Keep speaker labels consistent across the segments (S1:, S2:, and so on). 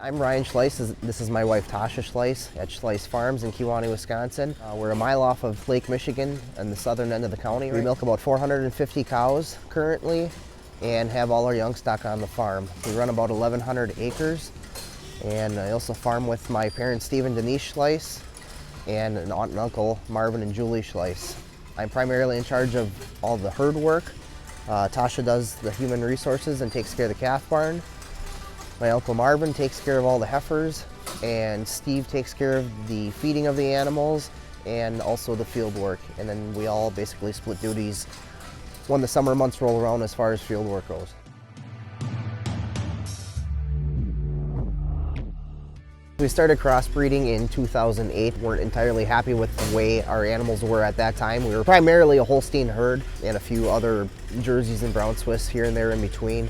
S1: I'm Ryan Schleiss. This is my wife Tasha Schleiss at Schleiss Farms in Kewaunee, Wisconsin. We're a mile off of Lake Michigan on the southern end of the county. We milk about 450 cows currently and have all our young stock on the farm. We run about 1,100 acres, and I also farm with my parents Steve and Denise Schleiss and an aunt and uncle Marvin and Julie Schleiss. I'm primarily in charge of all the herd work. Tasha does the human resources and takes care of the calf barn. My Uncle Marvin takes care of all the heifers, and Steve takes care of the feeding of the animals and also the field work. And then we all basically split duties when the summer months roll around as far as field work goes. We started crossbreeding in 2008. We weren't entirely happy with the way our animals were at that time. We were primarily a Holstein herd and a few other Jerseys and Brown Swiss here and there in between.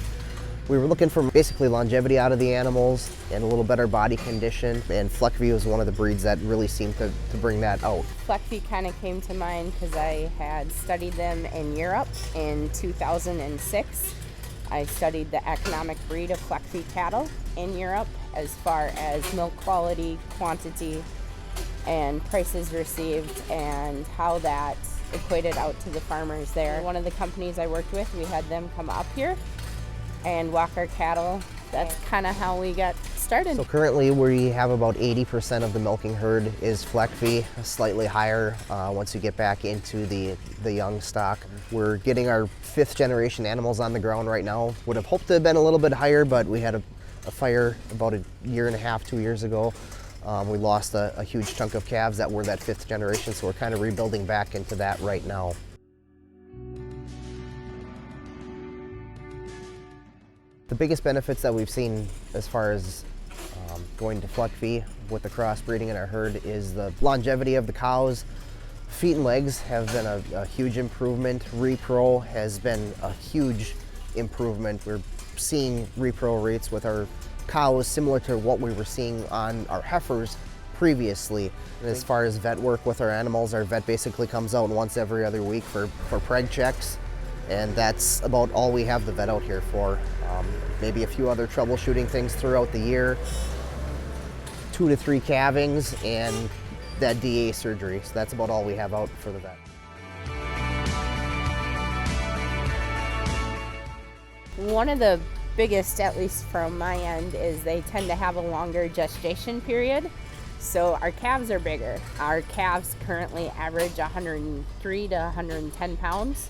S1: We were looking for basically longevity out of the animals and a little better body condition, and Fleckvieh was one of the breeds that really seemed to bring that out.
S2: Fleckvieh kind of came to mind because I had studied them in Europe in 2006. I studied the economic breed of Fleckvieh cattle in Europe as far as milk quality, quantity, and prices received, and how that equated out to the farmers there. One of the companies I worked with, we had them come up here and walk our cattle. That's kind of how we got started.
S1: So currently we have about 80% of the milking herd is Fleckvieh, slightly higher once you get back into the young stock. We're getting our 5th generation animals on the ground right now. Would have hoped to have been a little bit higher, but we had a fire about a year and a half, 2 years ago. We lost a huge chunk of calves that were that 5th generation, so we're kind of rebuilding back into that right now. The biggest benefits that we've seen as far as going to Fleckvieh with the crossbreeding in our herd is the longevity of the cows. Feet and legs have been a huge improvement. Repro has been a huge improvement. We're seeing repro rates with our cows similar to what we were seeing on our heifers previously. And as far as vet work with our animals, our vet basically comes out once every other week for preg checks. And that's about all we have the vet out here for. Maybe a few other troubleshooting things throughout the year, 2 to 3 calvings, and that DA surgery. So that's about all we have out for the vet.
S2: One of the biggest, at least from my end, is they tend to have a longer gestation period. So our calves are bigger. Our calves currently average 103 to 110 pounds.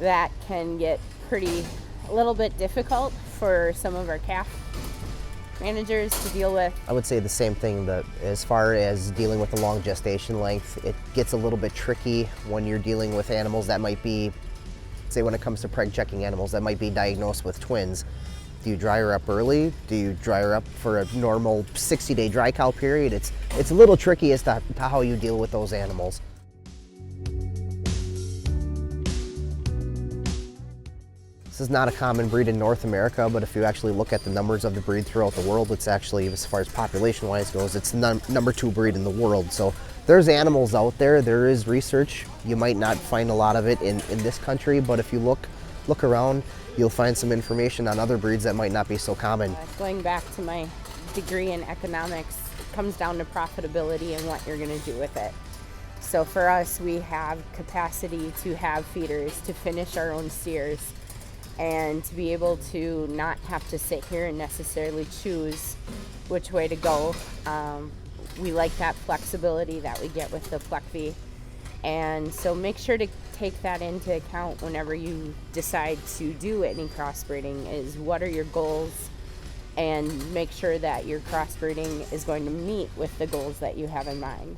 S2: That can get a little bit difficult for some of our calf managers to deal with.
S1: I would say the same thing, that as far as dealing with the long gestation length, it gets a little bit tricky when you're dealing with animals that might be, say when it comes to preg checking animals, that might be diagnosed with twins. Do you dry her up early? Do you dry her up for a normal 60-day dry cow period? It's a little tricky as to how you deal with those animals. This is not a common breed in North America, but if you actually look at the numbers of the breed throughout the world, it's actually, as far as population-wise goes, it's the number 2 breed in the world. So there's animals out there, there is research. You might not find a lot of it in this country, but if you look around, you'll find some information on other breeds that might not be so common.
S2: Going back to my degree in economics, it comes down to profitability and what you're going to do with it. So for us, we have capacity to have feeders, to finish our own steers, and to be able to not have to sit here and necessarily choose which way to go. We like that flexibility that we get with the Fleckvieh, and so make sure to take that into account whenever you decide to do any crossbreeding. Is what are your goals, and make sure that your crossbreeding is going to meet with the goals that you have in mind.